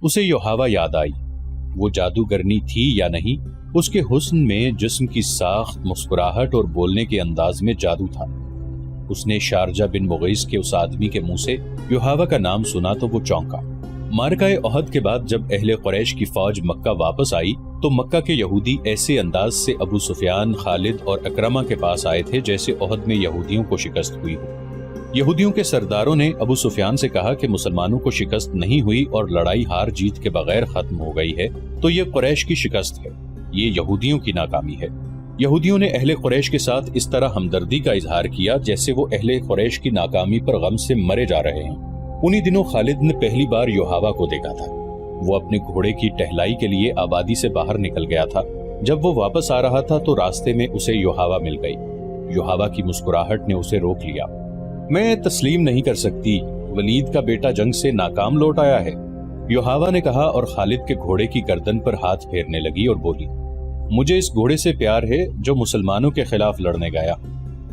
اسے یوحاوا یاد آئی۔ وہ جادوگرنی تھی یا نہیں، اس کے حسن میں، جسم کی ساخت، مسکراہٹ اور بولنے کے انداز میں جادو تھا۔ اس نے شارجہ بن مغیث کے اس آدمی کے منہ سے یوحاوا کا نام سنا تو وہ چونکا۔ معرکہ احد کے بعد جب اہل قریش کی فوج مکہ واپس آئی تو مکہ کے یہودی ایسے انداز سے ابو سفیان، خالد اور اکرمہ کے پاس آئے تھے جیسے احد میں یہودیوں کو شکست ہوئی ہو۔ یہودیوں کے سرداروں نے ابو سفیان سے کہا کہ مسلمانوں کو شکست نہیں ہوئی اور لڑائی ہار جیت کے بغیر ختم ہو گئی ہے تو یہ قریش کی شکست ہے، یہ یہودیوں کی ناکامی ہے۔ یہودیوں نے اہل قریش کے ساتھ اس طرح ہمدردی کا اظہار کیا جیسے وہ اہل قریش کی ناکامی پر غم سے مرے جا رہے ہیں۔ انہی دنوں خالد نے پہلی بار یوحاوا کو دیکھا تھا۔ وہ اپنے گھوڑے کی ٹہلائی کے لیے آبادی سے باہر نکل گیا تھا۔ جب وہ واپس آ رہا تھا تو راستے میں اسے یوحاوا مل گئی۔ یوحاوا کی مسکراہٹ نے اسے روک لیا۔ میں تسلیم نہیں کر سکتی، ولید کا بیٹا جنگ سے ناکام لوٹ آیا ہے، یوحاوا نے کہا اور خالد کے گھوڑے کی گردن پر ہاتھ پھیرنے لگی اور بولی، مجھے اس گھوڑے سے پیار ہے جو مسلمانوں کے خلاف لڑنے گیا۔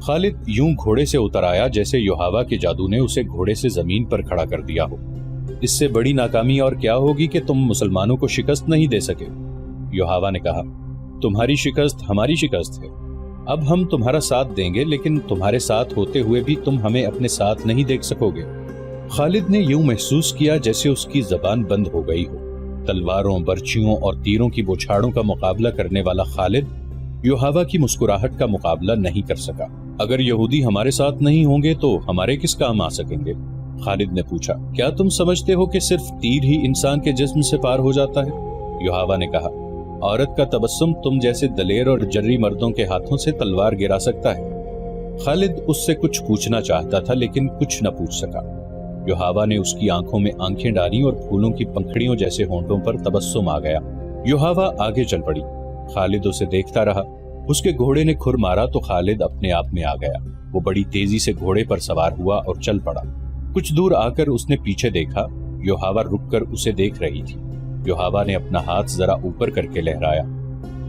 خالد یوں گھوڑے سے اتر آیا جیسے یوحاوا کے جادو نے اسے گھوڑے سے زمین پر کھڑا کر دیا ہو۔ اس سے بڑی ناکامی اور کیا ہوگی کہ تم مسلمانوں کو شکست نہیں دے سکے؟ یوحاوا نے کہا، تمہاری شکست ہماری شکست ہے، اب ہم تمہارا ساتھ دیں گے، لیکن تمہارے ساتھ ہوتے ہوئے بھی تم ہمیں اپنے ساتھ نہیں دیکھ سکو گے۔ خالد نے یوں محسوس کیا جیسے اس کی زبان بند ہو گئی ہو۔ تلواروں، برچھیوں اور تیروں کی بوچھاڑوں کا مقابلہ کرنے والا خالد یوحاوا کی مسکراہٹ کا مقابلہ نہیں کر سکا۔ اگر یہودی ہمارے ساتھ نہیں ہوں گے تو ہمارے کس کام آ سکیں گے؟ خالد نے پوچھا، کیا تم سمجھتے ہو کہ صرف تیر ہی انسان کے جسم سے پار ہو جاتا ہے؟ یوحاوا نے کہا، عورت کا تبسم تم جیسے دلیر اور جری مردوں کے ہاتھوں سے تلوار گرا سکتا ہے۔ خالد اس سے کچھ پوچھنا چاہتا تھا لیکن کچھ نہ پوچھ سکا۔ یوحاوا نے اس کی آنکھوں میں آنکھیں ڈالی اور پھولوں کی پنکھڑیوں جیسے ہونٹوں پر تبسم آ گیا۔ یوحاوا آگے چل پڑی۔ خالد اسے دیکھتا رہا۔ اس کے گھوڑے نے کھر مارا تو خالد اپنے آپ میں آ گیا۔ وہ بڑی تیزی سے گھوڑے پر سوار ہوا اور چل پڑا۔ کچھ دور آ کر اس نے پیچھے دیکھا۔ یوحاوا رک کر اسے دیکھ رہی تھی۔ یوحاوا نے اپنا ہاتھ ذرا اوپر کر کے لہرایا۔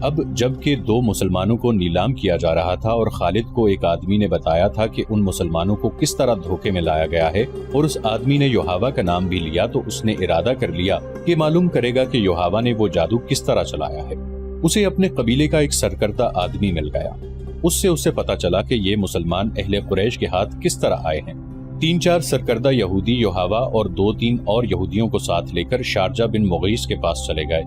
اب جب کہ دو مسلمانوں کو نیلام کیا جا رہا تھا اور خالد کو ایک آدمی نے بتایا تھا کہ ان مسلمانوں کو کس طرح دھوکے میں لایا گیا ہے اور اس آدمی نے یوحاوا کا نام بھی لیا، تو اس نے ارادہ کر لیا کہ معلوم کرے گا کہ یوحاوا نے وہ جادو کس طرح چلایا ہے۔ اسے اپنے قبیلے کا ایک سرکردہ آدمی مل گیا۔ اس سے اسے پتا چلا کہ یہ مسلمان اہل قریش کے ہاتھ کس طرح آئے ہیں۔ 3-4 سرکردہ یہودی یوحاوا اور 2-3 اور یہودیوں کو ساتھ لے کر شارجہ بن مغیث کے پاس چلے گئے۔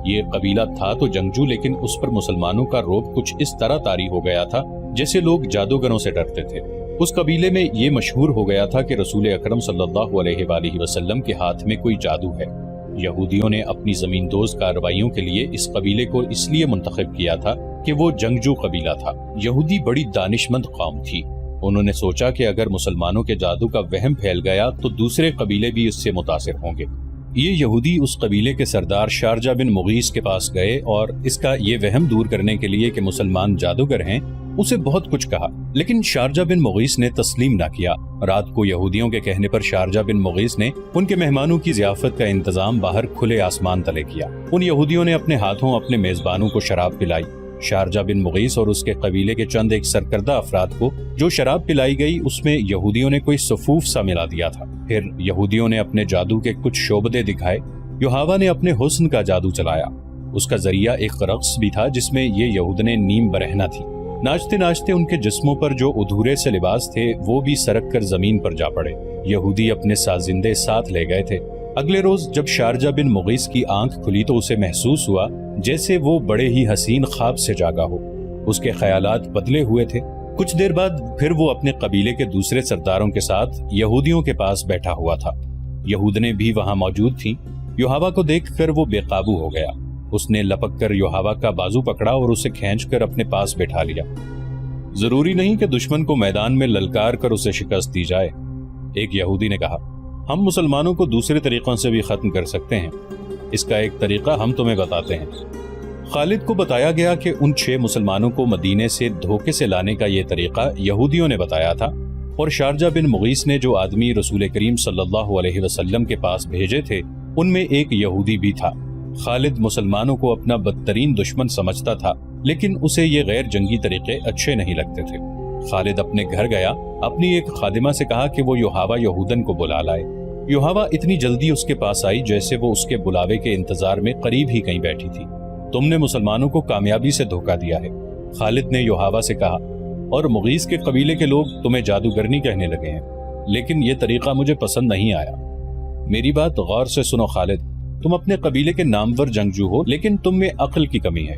یہ قبیلہ تھا تو جنگجو، لیکن اس پر مسلمانوں کا رعب کچھ اس طرح طاری ہو گیا تھا جیسے لوگ جادوگروں سے ڈرتے تھے۔ اس قبیلے میں یہ مشہور ہو گیا تھا کہ رسول اکرم صلی اللہ علیہ وآلہ وسلم کے ہاتھ میں کوئی جادو ہے۔ یہودیوں نے اپنی زمین دوز کارروائیوں کے لیے اس قبیلے کو اس لیے منتخب کیا تھا کہ وہ جنگجو قبیلہ تھا۔ یہودی بڑی دانشمند قوم تھی۔ انہوں نے سوچا کہ اگر مسلمانوں کے جادو کا وہم پھیل گیا تو دوسرے قبیلے بھی اس سے متاثر ہوں گے۔ یہ یہودی اس قبیلے کے سردار شارجہ بن مغیث کے پاس گئے اور اس کا یہ وہم دور کرنے کے لیے کہ مسلمان جادوگر ہیں اسے بہت کچھ کہا، لیکن شارجہ بن مغیث نے تسلیم نہ کیا۔ رات کو یہودیوں کے کہنے پر شارجہ بن مغیث نے ان کے مہمانوں کی ضیافت کا انتظام باہر کھلے آسمان تلے کیا۔ ان یہودیوں نے اپنے ہاتھوں اپنے میزبانوں کو شراب پلائی۔ شارجہ بن مغیث اور اس کے قبیلے کے چند ایک سرکردہ افراد کو جو شراب پلائی گئی اس میں یہودیوں نے کوئی صفوف سا ملا دیا تھا۔ پھر یہودیوں نے اپنے جادو کے کچھ شعبدے دکھائے۔ یوحاوا نے اپنے حسن کا جادو چلایا۔ اس کا ذریعہ ایک رقص بھی تھا جس میں یہ یہودنے نیم برہنہ تھی۔ ناچتے ناچتے ان کے جسموں پر جو ادھورے سے لباس تھے وہ بھی سرک کر زمین پر جا پڑے۔ یہودی اپنے سازندے ساتھ لے گئے تھے۔ اگلے روز جب شارجہ بن مغیث کی آنکھ کھلی تو اسے محسوس ہوا جیسے وہ بڑے ہی حسین خواب سے جاگا ہو۔ اس کے خیالات بدلے ہوئے تھے۔ کچھ دیر بعد پھر وہ اپنے قبیلے کے دوسرے سرداروں کے ساتھ یہودیوں کے پاس بیٹھا ہوا تھا۔ یہودنے بھی وہاں موجود تھیں۔ یوحاوا کو دیکھ کر وہ بے قابو ہو گیا۔ اس نے لپک کر یوحاوا کا بازو پکڑا اور اسے کھینچ کر اپنے پاس بٹھا لیا۔ ضروری نہیں کہ دشمن کو میدان میں للکار کر اسے شکست دی جائے، ایک یہودی نے کہا۔ ہم مسلمانوں کو دوسرے طریقوں سے بھی ختم کر سکتے ہیں۔ اس کا ایک طریقہ ہم تمہیں بتاتے ہیں۔ خالد کو بتایا گیا کہ ان 6 مسلمانوں کو مدینے سے دھوکے سے لانے کا یہ طریقہ یہودیوں نے بتایا تھا، اور شارجہ بن مغیث نے جو آدمی رسول کریم صلی اللہ علیہ وسلم کے پاس بھیجے تھے ان میں ایک یہودی بھی تھا۔ خالد مسلمانوں کو اپنا بدترین دشمن سمجھتا تھا، لیکن اسے یہ غیر جنگی طریقے اچھے نہیں لگتے تھے۔ خالد اپنے گھر گیا، اپنی ایک خادمہ سے کہا کہ وہ یوحاوا یہودن کو بلا لائے۔ یوحاوا اتنی جلدی اس کے پاس آئی جیسے وہ اس کے بلاوے کے انتظار میں قریب ہی کہیں بیٹھی تھی۔ تم نے مسلمانوں کو کامیابی سے دھوکہ دیا ہے، خالد نے یوحاوا سے کہا، اور مغیث کے قبیلے کے لوگ تمہیں جادوگرنی کہنے لگے ہیں، لیکن یہ طریقہ مجھے پسند نہیں آیا۔ میری بات غور سے سنو خالد، تم اپنے قبیلے کے نامور جنگجو ہو، لیکن تم میں عقل کی کمی ہے۔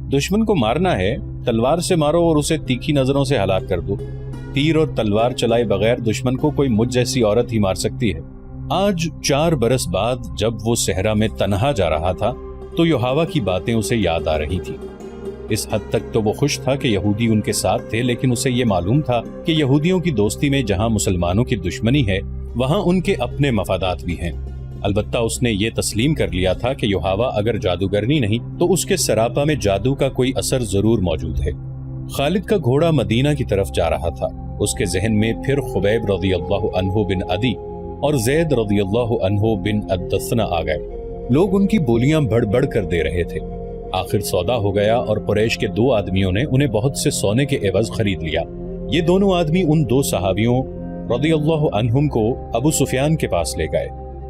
دشمن کو مارنا ہے، تلوار سے مارو اور اسے تیکھی نظروں سے ہلاک کر دو۔ تیر اور تلوار چلائے بغیر دشمن کو کوئی مجھ جیسی عورت ہی مار سکتی ہے۔ آج 4 برس بعد جب وہ صحرا میں تنہا جا رہا تھا تو یوحاوا کی باتیں اسے یاد آ رہی تھی۔ اس حد تک تو وہ خوش تھا کہ یہودی ان کے ساتھ تھے، لیکن اسے یہ معلوم تھا کہ یہودیوں کی دوستی میں جہاں مسلمانوں کی دشمنی ہے وہاں ان کے اپنے مفادات بھی ہیں۔ البتہ اس نے یہ تسلیم کر لیا تھا کہ یوحاوا اگر جادوگرنی نہیں تو اس کے سراپا میں جادو کا کوئی اثر ضرور موجود ہے۔ خالد کا گھوڑا مدینہ کی طرف جا رہا تھا۔ اس کے ذہن میں پھر خبیب رضی اللہ عنہ بن عدی اور زید رضی اللہ عنہ بن الدثنہ آ گئے۔ لوگ ان کی بولیاں بڑھ بڑھ کر دے رہے تھے۔ آخر سودا ہو گیا اور قریش کے 2 آدمیوں نے انہیں بہت سے سونے کے عوض خرید لیا۔ یہ دونوں آدمی ان 2 صحابیوں رضی اللہ عنہم کو ابو سفیان کے پاس لے گئے۔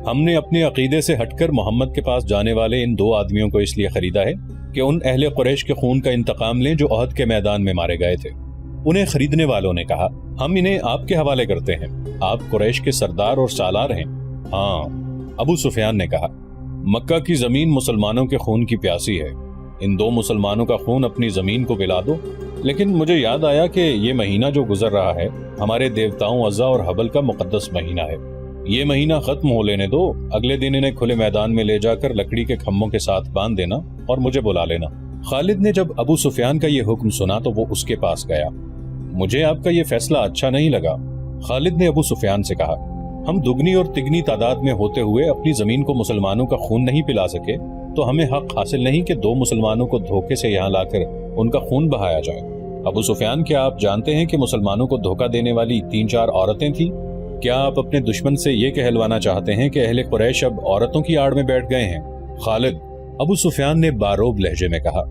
ہم نے اپنے عقیدے سے ہٹ کر محمد کے پاس جانے والے ان 2 آدمیوں کو اس لیے خریدا ہے کہ ان اہل قریش کے خون کا انتقام لیں جو احد کے میدان میں مارے گئے تھے۔ انہیں خریدنے والوں نے کہا، ہم انہیں آپ کے حوالے کرتے ہیں، آپ قریش کے سردار اور سالار ہیں۔ ہاں، ابو سفیان نے کہا، مکہ کی زمین مسلمانوں کے خون کی پیاسی ہے، ان 2 مسلمانوں کا خون اپنی زمین کو پلا دو۔ لیکن مجھے یاد آیا کہ یہ مہینہ جو گزر رہا ہے ہمارے دیوتاؤں عزا اور حبل کا مقدس مہینہ ہے، یہ مہینہ ختم ہو لینے دو، اگلے دن انہیں کھلے میدان میں لے جا کر لکڑی کے کھمبوں کے ساتھ باندھ دینا اور مجھے بلا لینا۔ خالد نے جب ابو سفیان کا یہ حکم سنا تو وہ اس کے پاس گیا۔ مجھے آپ کا یہ فیصلہ اچھا نہیں لگا، خالد نے ابو سفیان سے کہا، ہم دگنی اور تگنی تعداد میں ہوتے ہوئے اپنی زمین کو مسلمانوں کا خون نہیں پلا سکے تو ہمیں حق حاصل نہیں کہ 2 مسلمانوں کو دھوکے سے یہاں لا کر ان کا خون بہایا جائے۔ ابو سفیان، کیا آپ جانتے ہیں کہ مسلمانوں کو دھوکہ دینے والی 3-4 عورتیں تھیں؟ کیا آپ اپنے دشمن سے یہ کہلوانا چاہتے ہیں کہ اہل قریش اب عورتوں کی آڑ میں بیٹھ گئے ہیں؟ خالد، ابو سفیان نے باروب لہجے میں کہا،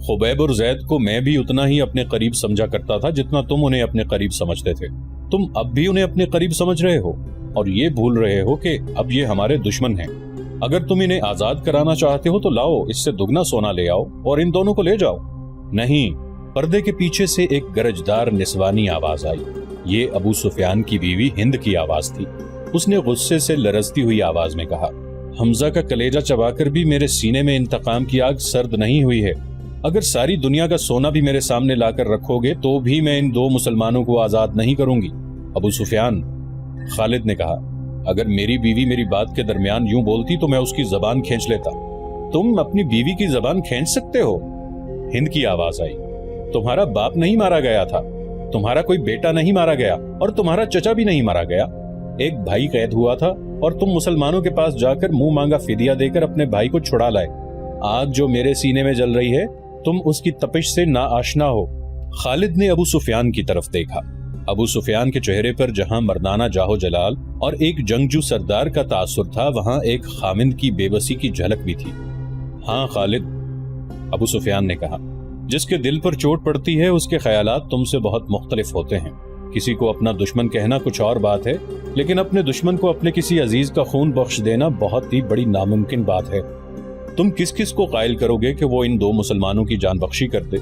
خبیب اور زید کو میں بھی اتنا ہی اپنے قریب سمجھا کرتا تھا جتنا تم انہیں اپنے قریب سمجھتے تھے۔ تم اب بھی انہیں اپنے قریب سمجھ رہے ہو اور یہ بھول رہے ہو کہ اب یہ ہمارے دشمن ہیں۔ اگر تم انہیں آزاد کرانا چاہتے ہو تو لاؤ، اس سے دگنا سونا لے آؤ اور ان دونوں کو لے جاؤ۔ نہیں، پردے کے پیچھے سے ایک گرجدار نسوانی آواز آئی۔ یہ ابو سفیان کی بیوی ہند کی آواز تھی۔ اس نے غصے سے لرزتی ہوئی آواز میں کہا، حمزہ کا کلیجہ چبا کر بھی میرے سینے میں انتقام کی آگ سرد نہیں ہوئی ہے۔ اگر ساری دنیا کا سونا بھی میرے سامنے لا کر رکھو گے تو بھی میں ان 2 مسلمانوں کو آزاد نہیں کروں گی۔ ابو سفیان، خالد نے کہا، اگر میری بیوی میری بات کے درمیان یوں بولتی تو میں اس کی زبان کھینچ لیتا۔ تم اپنی بیوی کی زبان کھینچ سکتے ہو؟ ہند کی آواز آئی، تمہارا باپ نہیں مارا گیا تھا، تمہارا کوئی بیٹا نہیں مارا گیا اور تمہارا چچا بھی نہیں مارا گیا۔ ایک بھائی قید ہوا تھا اور تم مسلمانوں کے پاس جا کر منہ مانگا فدیہ دے کر اپنے بھائی کو چھڑا لائے۔ آگ جو میرے سینے میں جل رہی ہے تم اس کی تپش سے نا آشنا ہو۔ خالد نے ابو سفیان کی طرف دیکھا۔ ابو سفیان کے چہرے پر جہاں مردانہ جاہو جلال اور ایک جنگجو سردار کا تاثر تھا وہاں ایک خامند کی بے بسی کی جھلک بھی تھی۔ ہاں خالد، ابو سفیان نے کہا، جس کے دل پر چوٹ پڑتی ہے اس کے خیالات تم سے بہت مختلف ہوتے ہیں۔ کسی کو اپنا دشمن کہنا کچھ اور بات ہے، لیکن اپنے دشمن کو اپنے کسی عزیز کا خون بخش دینا بہت ہی بڑی ناممکن بات ہے۔ تم کس کس کو قائل کرو گے کہ وہ ان 2 مسلمانوں کی جان بخشی کر دے؟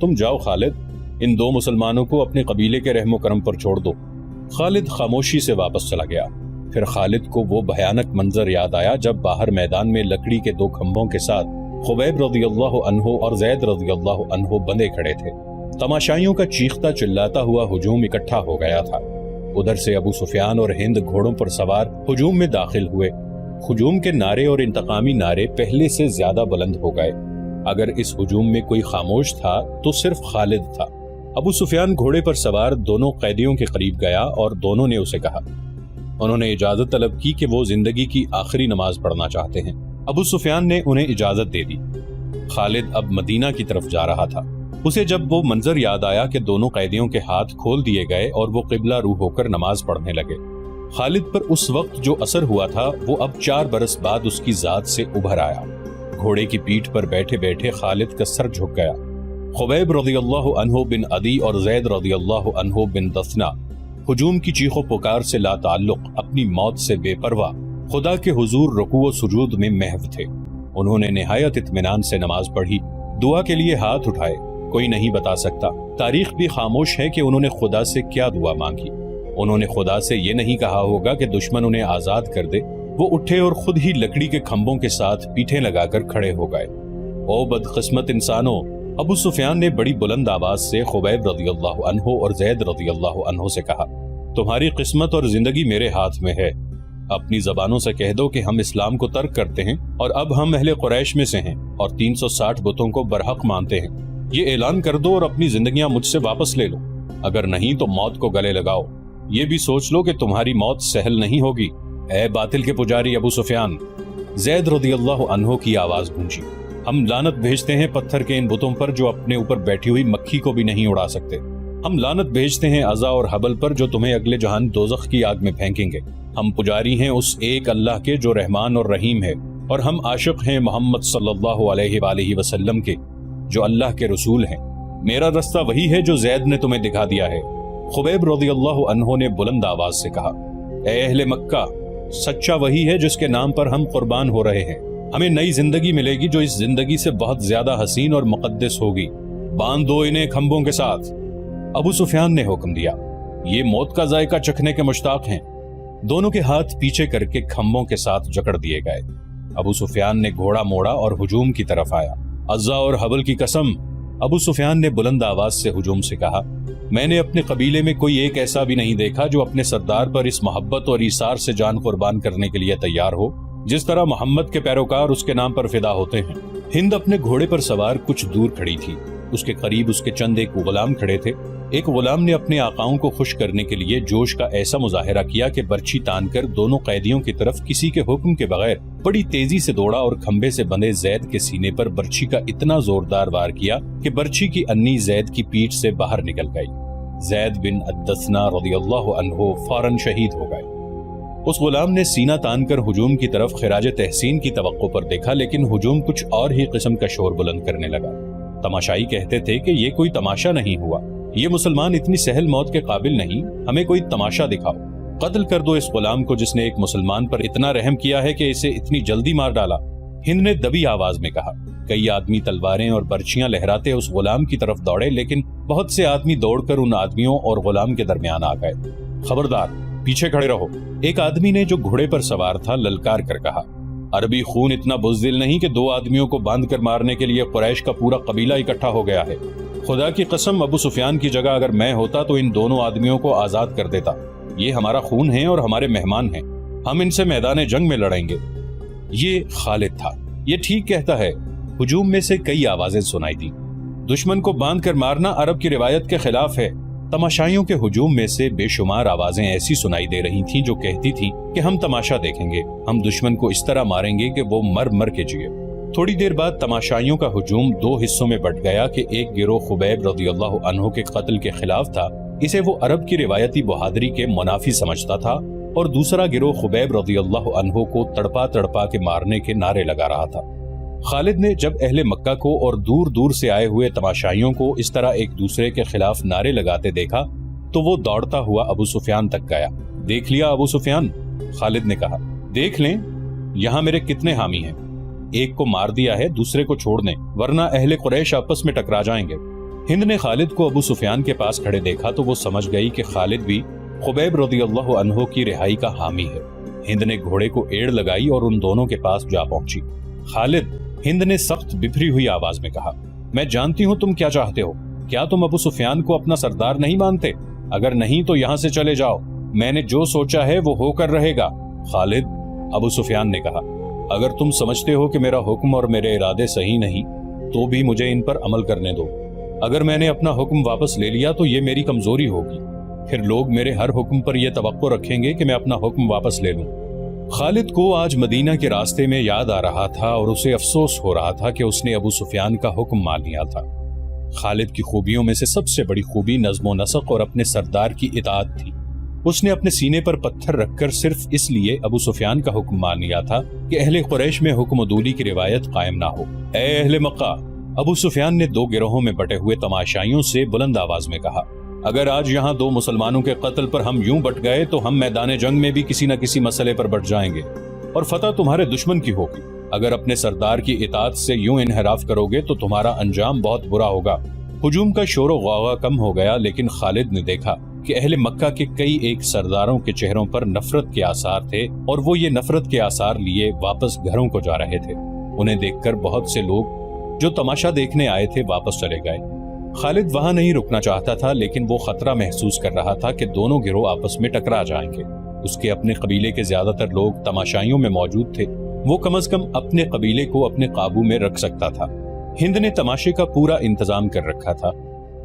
تم جاؤ خالد، ان 2 مسلمانوں کو اپنے قبیلے کے رحم و کرم پر چھوڑ دو۔ خالد خاموشی سے واپس چلا گیا۔ پھر خالد کو وہ بھیانک منظر یاد آیا جب باہر میدان میں لکڑی کے 2 کھمبوں کے ساتھ خبیب رضی اللہ عنہ اور زید رضی اللہ عنہ بندے کھڑے تھے۔ تماشائیوں کا چیختا چلاتا ہوا ہجوم اکٹھا ہو گیا تھا۔ ادھر سے ابو سفیان اور ہند گھوڑوں پر سوار ہجوم میں داخل ہوئے۔ ہجوم کے نعرے اور انتقامی نعرے پہلے سے زیادہ بلند ہو گئے۔ اگر اس ہجوم میں کوئی خاموش تھا تو صرف خالد تھا۔ ابو سفیان گھوڑے پر سوار دونوں قیدیوں کے قریب گیا اور دونوں نے اسے کہا۔ انہوں نے اجازت طلب کی کہ وہ زندگی کی آخری نماز پڑھنا چاہتے ہیں۔ ابو سفیان نے انہیں اجازت دے دی۔ خالد اب مدینہ کی طرف جا رہا تھا۔ اسے جب وہ منظر یاد آیا کہ دونوں قیدیوں کے ہاتھ کھول دیے گئے اور وہ قبلہ رو ہو کر نماز پڑھنے لگے۔ خالد پر اس وقت جو اثر ہوا تھا وہ اب 4 برس بعد اس کی ذات سے ابھر آیا۔ گھوڑے کی پیٹھ پر بیٹھے بیٹھے خالد کا سر جھک گیا۔ خبیب رضی اللہ عنہ بن عدی اور زید رضی اللہ عنہ بن دثنہ ہجوم کی چیخ و پکار سے لا تعلق اپنی موت سے بے پرواہ خدا کے حضور رکوع و سجود میں محو تھے۔ انہوں نے نہایت اطمینان سے نماز پڑھی، دعا کے لیے ہاتھ اٹھائے۔ کوئی نہیں بتا سکتا، تاریخ بھی خاموش ہے کہ انہوں نے خدا سے کیا دعا مانگی۔ انہوں نے خدا سے یہ نہیں کہا ہوگا کہ دشمن انہیں آزاد کر دے۔ وہ اٹھے اور خود ہی لکڑی کے کھمبوں کے ساتھ پیٹھیں لگا کر کھڑے ہو گئے۔ او بدقسمت انسانوں، ابو سفیان نے بڑی بلند آواز سے خبیب رضی اللہ عنہ اور زید رضی اللہ عنہ سے کہا، تمہاری قسمت اور زندگی میرے ہاتھ میں ہے۔ اپنی زبانوں سے کہہ دو کہ ہم اسلام کو ترک کرتے ہیں اور اب ہم اہل قریش میں سے ہیں اور 360 بتوں کو برحق مانتے ہیں۔ یہ اعلان کر دو اور اپنی زندگیاں مجھ سے واپس لے لو، اگر نہیں تو موت کو گلے لگاؤ۔ یہ بھی سوچ لو کہ تمہاری موت سہل نہیں ہوگی، اے باطل کے پجاری ابو سفیان۔ زید رضی اللہ عنہ کی آواز گونجی، ہم لعنت بھیجتے ہیں پتھر کے ان بتوں پر جو اپنے اوپر بیٹھی ہوئی مکھی کو بھی نہیں اڑا سکتے۔ ہم لعنت بھیجتے ہیں عزا اور حبل پر جو تمہیں اگلے جہان دوزخ کی آگ میں پھینکیں گے۔ ہم پجاری ہیں اس ایک اللہ کے جو رحمان اور رحیم ہے، اور ہم عاشق ہیں محمد صلی اللہ علیہ وآلہ وسلم کے جو اللہ کے رسول ہیں۔ میرا رستہ وہی ہے جو زید نے تمہیں دکھا دیا ہے۔ خبیب رضی اللہ عنہ نے بلند آواز سے کہا، اے اہل مکہ، سچا وہی ہے جس کے نام پر ہم قربان ہو رہے ہیں۔ ہمیں نئی زندگی ملے گی جو اس زندگی سے بہت زیادہ حسین اور مقدس ہوگی۔ باندھ دو انہیں کھمبوں کے ساتھ۔ ابو سفیان نے حکم دیا، یہ موت کا ذائقہ چکھنے کے مشتاق ہیں۔ دونوں کے ہاتھ پیچھے کر کے کھمبوں کے ساتھ جکڑ دیے گئے۔ ابو سفیان نے گھوڑا موڑا اور ہجوم کی طرف آیا۔ عزا اور حبل کی قسم، ابو سفیان نے بلند آواز سے ہجوم سے کہا، میں نے اپنے قبیلے میں کوئی ایک ایسا بھی نہیں دیکھا جو اپنے سردار پر اس محبت اور ایثار سے جان قربان کرنے کے لیے تیار ہو جس طرح محمد کے پیروکار اس کے نام پر فدا ہوتے ہیں۔ ہند اپنے گھوڑے پر سوار کچھ دور کھڑی تھی۔ اس کے قریب اس کے چند ایک غلام کھڑے تھے۔ ایک غلام نے اپنے آقاؤں کو خوش کرنے کے لیے جوش کا ایسا مظاہرہ کیا کہ برچھی تان کر دونوں قیدیوں کی طرف کسی کے حکم کے بغیر بڑی تیزی سے دوڑا اور کھمبے سے بندھے زید کے سینے پر برچھی کا اتنا زوردار وار کیا کہ برچھی کی انی زید کی پیٹھ سے باہر نکل گئی۔ زید بن الدثنا رضی اللہ عنہ فوراً شہید ہو گئے۔ اس غلام نے سینہ تان کر ہجوم کی طرف خراج تحسین کی توقع پر دیکھا، لیکن ہجوم کچھ اور ہی قسم کا شور بلند کرنے لگا۔ تماشائی کہتے تھے کہ یہ کوئی تماشا نہیں ہوا، یہ مسلمان اتنی سہل موت کے قابل نہیں، ہمیں کوئی تماشا دکھاؤ۔ قتل کر دو اس غلام کو جس نے ایک مسلمان پر اتنا رحم کیا ہے کہ اسے اتنی جلدی مار ڈالا۔ ہند نے دبی آواز میں کہا۔ کئی آدمی تلواریں اور برچیاں لہراتے اس غلام کی طرف دوڑے، لیکن بہت سے آدمی دوڑ کر ان آدمیوں اور غلام کے درمیان آ گئے۔ خبردار، پیچھے کھڑے رہو، ایک آدمی نے جو گھوڑے پر سوار تھا للکار کر کہا۔ عربی خون اتنا بزدل نہیں کہ دو آدمیوں کو باندھ کر مارنے کے لیے قریش کا پورا قبیلہ اکٹھا ہو گیا ہے۔ خدا کی قسم، ابو سفیان کی جگہ اگر میں ہوتا تو ان دونوں آدمیوں کو آزاد کر دیتا۔ یہ ہمارا خون ہے اور ہمارے مہمان ہیں، ہم ان سے میدان جنگ میں لڑیں گے۔ یہ خالد تھا۔ یہ ٹھیک کہتا ہے۔ ہجوم میں سے کئی آوازیں سنائی دیں۔ دشمن کو باندھ کر مارنا عرب کی روایت کے خلاف ہے۔ تماشائیوں کے ہجوم میں سے بے شمار آوازیں ایسی سنائی دے رہی تھیں جو کہتی تھیں کہ ہم تماشا دیکھیں گے، ہم دشمن کو اس طرح ماریں گے کہ وہ مر مر کے جیے۔ تھوڑی دیر بعد تماشائیوں کا ہجوم دو حصوں میں بٹ گیا کہ ایک گروہ خبیب رضی اللہ عنہ کے قتل کے خلاف تھا، اسے وہ عرب کی روایتی بہادری کے منافی سمجھتا تھا، اور دوسرا گروہ خبیب رضی اللہ عنہ کو تڑپا تڑپا کے مارنے کے نعرے لگا رہا تھا۔ خالد نے جب اہل مکہ کو اور دور دور سے آئے ہوئے تماشائیوں کو اس طرح ایک دوسرے کے خلاف نعرے لگاتے دیکھا تو وہ دوڑتا ہوا ابو سفیان تک گیا۔ دیکھ لیا ابو سفیان؟ خالد نے کہا۔ دیکھ لیں، یہاں میرے کتنے حامی ہیں، ایک کو مار دیا ہے، دوسرے کو چھوڑ دیں ورنہ اہل قریش آپس میں ٹکرا جائیں گے۔ ہند نے خالد کو ابو سفیان کے پاس کھڑے دیکھا تو وہ سمجھ گئی کہ خالد بھی خبیب رضی اللہ عنہ کی رہائی کا حامی ہے۔ ہند نے گھوڑے کو ایڑ لگائی اور ان دونوں کے پاس جا پہنچی۔ خالد، ہند نے سخت بپھری ہوئی آواز میں کہا، میں جانتی ہوں تم کیا چاہتے ہو۔ کیا تم ابو سفیان کو اپنا سردار نہیں مانتے؟ اگر نہیں تو یہاں سے چلے جاؤ، میں نے جو سوچا ہے وہ ہو کر رہے گا۔ خالد، ابو سفیان نے کہا، اگر تم سمجھتے ہو کہ میرا حکم اور میرے ارادے صحیح نہیں تو بھی مجھے ان پر عمل کرنے دو۔ اگر میں نے اپنا حکم واپس لے لیا تو یہ میری کمزوری ہوگی، پھر لوگ میرے ہر حکم پر یہ توقع رکھیں گے کہ میں اپنا حکم واپس لے لوں۔ خالد کو آج مدینہ کے راستے میں یاد آ رہا تھا اور اسے افسوس ہو رہا تھا کہ اس نے ابو سفیان کا حکم مان لیا تھا۔ خالد کی خوبیوں میں سے سب سے بڑی خوبی نظم و نسق اور اپنے سردار کی اطاعت تھی۔ اس نے اپنے سینے پر پتھر رکھ کر صرف اس لیے ابو سفیان کا حکم مان لیا تھا کہ اہل قریش میں حکم عدولی کی روایت قائم نہ ہو۔ اے اہل مکہ، ابو سفیان نے دو گروہوں میں بٹے ہوئے تماشائیوں سے بلند آواز میں کہا، اگر آج یہاں 2 مسلمانوں کے قتل پر ہم یوں بٹ گئے تو ہم میدان جنگ میں بھی کسی نہ کسی مسئلے پر بٹ جائیں گے اور فتح تمہارے دشمن کی ہوگی۔ اگر اپنے سردار کی اطاعت سے یوں انحراف کرو گے تو تمہارا انجام بہت برا ہوگا۔ ہجوم کا شور و غوغا کم ہو گیا، لیکن خالد نے دیکھا کہ اہل مکہ کے کئی ایک سرداروں کے چہروں پر نفرت کے آثار تھے اور وہ یہ نفرت کے آثار لیے واپس گھروں کو جا رہے تھے۔ انہیں دیکھ کر بہت سے لوگ جو تماشا دیکھنے آئے تھے واپس چلے گئے۔ خالد وہاں نہیں رکنا چاہتا تھا، لیکن وہ خطرہ محسوس کر رہا تھا کہ دونوں گروہ آپس میں ٹکرا جائیں گے۔ اس کے اپنے قبیلے کے زیادہ تر لوگ تماشائیوں میں موجود تھے، وہ کم از کم اپنے قبیلے کو اپنے قابو میں رکھ سکتا تھا۔ ہند نے تماشے کا پورا انتظام کر رکھا تھا۔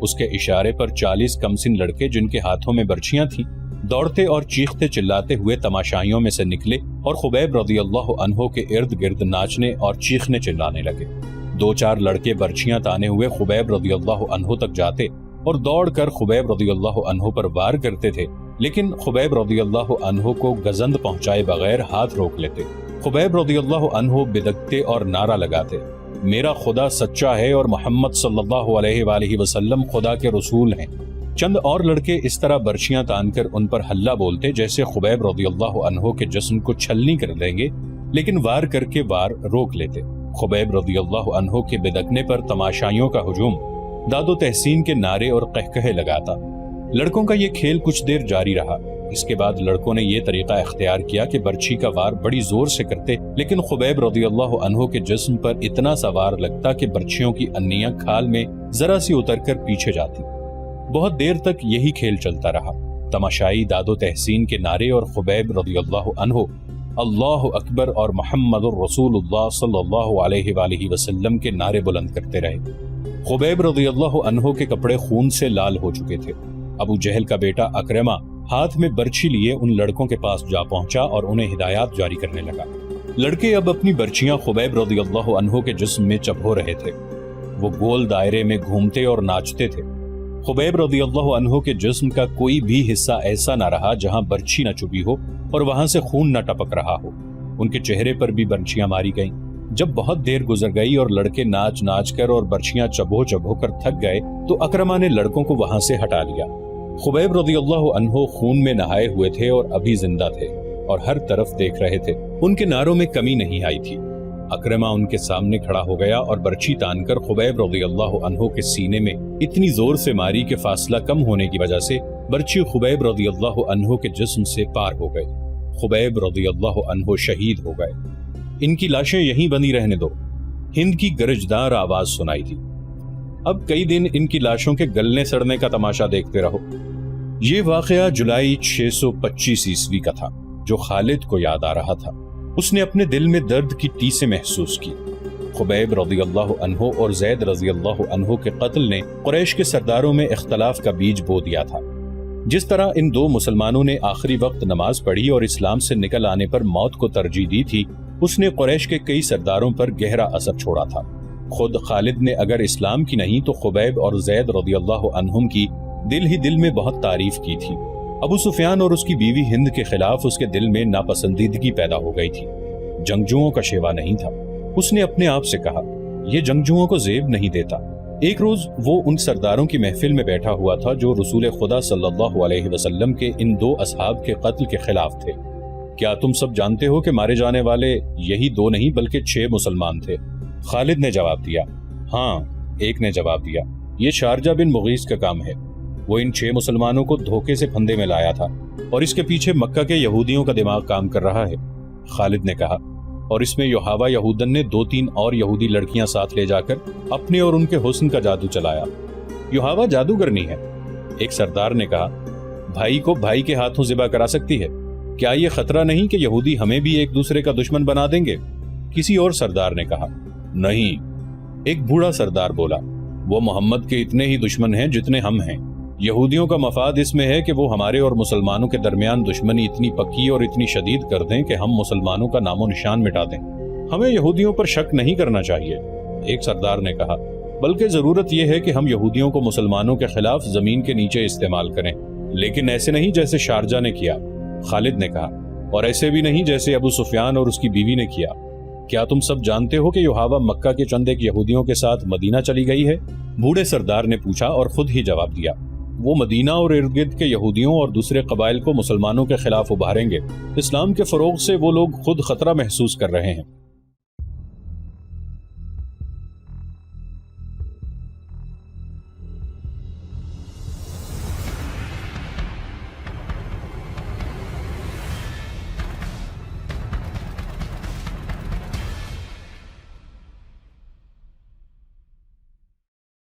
اس کے اشارے پر 40 کمسن لڑکے جن کے ہاتھوں میں برچیاں تھیں دوڑتے اور چیختے چلاتے ہوئے تماشائیوں میں سے نکلے اور خبیب رضی اللہ عنہ کے ارد گرد ناچنے اور چیخنے چلانے لگے۔ 2-4 لڑکے برچیاں تانے ہوئے خبیب رضی اللہ عنہ تک جاتے اور دوڑ کر خبیب رضی اللہ عنہ پر وار کرتے تھے، لیکن خبیب رضی اللہ عنہ کو گزند پہنچائے بغیر ہاتھ روک لیتے۔ خبیب رضی اللہ عنہ بدکتے اور نعرہ لگاتے، میرا خدا سچا ہے اور محمد صلی اللہ علیہ وآلہ وسلم خدا کے رسول ہیں۔ چند اور لڑکے اس طرح برچیاں تان کر ان پر ہلہ بولتے جیسے خبیب رضی اللہ عنہ کے جسم کو چھلنی کر دیں گے، لیکن وار کر کے وار روک لیتے۔ خبیب رضی اللہ عنہ کے بدکنے پر تماشائیوں کا ہجوم داد و تحسین کے نعرے اور قہقہے لگاتا۔ لڑکوں کا یہ کھیل کچھ دیر جاری رہا۔ اس کے بعد لڑکوں نے یہ طریقہ اختیار کیا کہ برچھی کا وار بڑی زور سے کرتے، لیکن خبیب رضی اللہ عنہ کے جسم پر اتنا سا وار لگتا کہ برچھیوں کی انیاں کھال میں ذرا سی اتر کر پیچھے جاتی۔ بہت دیر تک یہی کھیل چلتا رہا۔ تماشائی داد و تحسین کے نعرے اور خبیب رضی اللہ عنہ اللہ اکبر اور محمد الرسول اللہ صلی اللہ علیہ وآلہ وسلم کے نعرے بلند کرتے رہے۔ خبیب رضی اللہ عنہ کے کپڑے خون سے لال ہو چکے تھے۔ ابو جہل کا بیٹا اکرمہ ہاتھ میں برچھی لیے ان لڑکوں کے پاس جا پہنچا اور انہیں ہدایات جاری کرنے لگا۔ لڑکے اب اپنی برچیاں خبیب رضی اللہ عنہ کے جسم میں چبھو رہے تھے۔ وہ گول دائرے میں گھومتے اور ناچتے تھے۔ خبیب رضی اللہ عنہ کے جسم کا کوئی بھی حصہ ایسا نہ رہا جہاں برچھی نہ چبھی ہو اور وہاں سے خون نہ ٹپک رہا ہو۔ ان کے چہرے پر بھی برچیاں ماری گئیں۔ جب بہت دیر گزر گئی اور لڑکے ناچ ناچ کر اور برچیاں چبھو چبھو کر تھک گئے تو اکرمہ نے لڑکوں کو وہاں سے ہٹا لیا۔ خبیب رضی اللہ عنہ خون میں نہائے ہوئے تھے اور ابھی زندہ تھے اور ہر طرف دیکھ رہے تھے۔ ان کے نعروں میں کمی نہیں آئی تھی۔ اکرمہ ان کے سامنے کھڑا ہو گیا اور برچھی تان کر خبیب رضی اللہ عنہ کے سینے میں اتنی زور سے ماری کہ فاصلہ کم ہونے کی وجہ سے برچھی خبیب رضی اللہ عنہ کے جسم سے پار ہو گئی۔ خبیب رضی اللہ عنہ شہید ہو گئے۔ ان کی لاشیں یہیں بندی رہنے دو۔ ہند کی گرجدار آواز سنائی تھی، اب کئی دن ان کی لاشوں کے گلنے سڑنے کا تماشا دیکھتے رہو۔ یہ واقعہ جولائی 625 عیسوی کا تھا جو خالد کو یاد آ رہا تھا۔ اس نے اپنے دل میں درد کی ٹیسیں محسوس کی۔ خبیب رضی اللہ عنہ اور زید رضی اللہ عنہ کے قتل نے قریش کے سرداروں میں اختلاف کا بیج بو دیا تھا۔ جس طرح ان 2 مسلمانوں نے آخری وقت نماز پڑھی اور اسلام سے نکل آنے پر موت کو ترجیح دی تھی، اس نے قریش کے کئی سرداروں پر گہرا اثر چھوڑا تھا۔ خود خالد نے اگر اسلام کی نہیں تو خبیب اور زید رضی اللہ عنہم کی دل ہی دل میں بہت تعریف کی تھی۔ ابو سفیان اور اس کی بیوی ہند کے خلاف اس کے دل میں ناپسندیدگی پیدا ہو گئی تھی۔ جنگجوؤں کا شیوا نہیں تھا۔ اس نے اپنے آپ سے کہا، یہ جنگجوؤں کو زیب نہیں دیتا۔ ایک روز وہ ان سرداروں کی محفل میں بیٹھا ہوا تھا جو رسول خدا صلی اللہ علیہ وسلم کے ان 2 اصحاب کے قتل کے خلاف تھے۔ کیا تم سب جانتے ہو کہ مارے جانے والے یہی 2 نہیں بلکہ 6 مسلمان تھے؟ خالد نے جواب دیا۔ ہاں، ایک نے جواب دیا، یہ شارجہ بن مغیث کا کام ہے۔ وہ ان 6 مسلمانوں کو دھوکے سے پھندے میں لایا تھا اور اس کے پیچھے مکہ کے یہودیوں کا دماغ کام کر رہا ہے۔ خالد نے کہا، اور اس میں یوحاوا یہودن نے 2-3 اور یہودی لڑکیاں ساتھ لے جا کر اپنے اور ان کے حسن کا جادو چلایا۔ یوحاوا جادوگرنی ہے۔ ایک سردار نے کہا، بھائی کو بھائی کے ہاتھوں ذبح کرا سکتی ہے، کیا یہ خطرہ نہیں کہ یہودی ہمیں بھی ایک دوسرے کا دشمن بنا دیں گے؟ کسی اور سردار نے کہا، نہیں۔ ایک بوڑھا سردار بولا، وہ محمد کے اتنے ہی دشمن ہیں جتنے ہم ہیں۔ یہودیوں کا مفاد اس میں ہے کہ وہ ہمارے اور مسلمانوں کے درمیان دشمنی اتنی پکی اور اتنی شدید کر دیں کہ ہم مسلمانوں کا نام و نشان مٹا دیں۔ ہمیں یہودیوں پر شک نہیں کرنا چاہیے۔ ایک سردار نے کہا، بلکہ ضرورت یہ ہے کہ ہم یہودیوں کو مسلمانوں کے خلاف زمین کے نیچے استعمال کریں، لیکن ایسے نہیں جیسے شارجہ نے کیا۔ خالد نے کہا، اور ایسے بھی نہیں جیسے ابو سفیان اور اس کی بیوی نے کیا۔ کیا تم سب جانتے ہو کہ یوحاوا مکہ کے چند ایک یہودیوں کے ساتھ مدینہ چلی گئی ہے؟ بوڑھے سردار نے پوچھا اور خود ہی جواب دیا، وہ مدینہ اور ارد گرد کے یہودیوں اور دوسرے قبائل کو مسلمانوں کے خلاف ابھاریں گے۔ اسلام کے فروغ سے وہ لوگ خود خطرہ محسوس کر رہے ہیں۔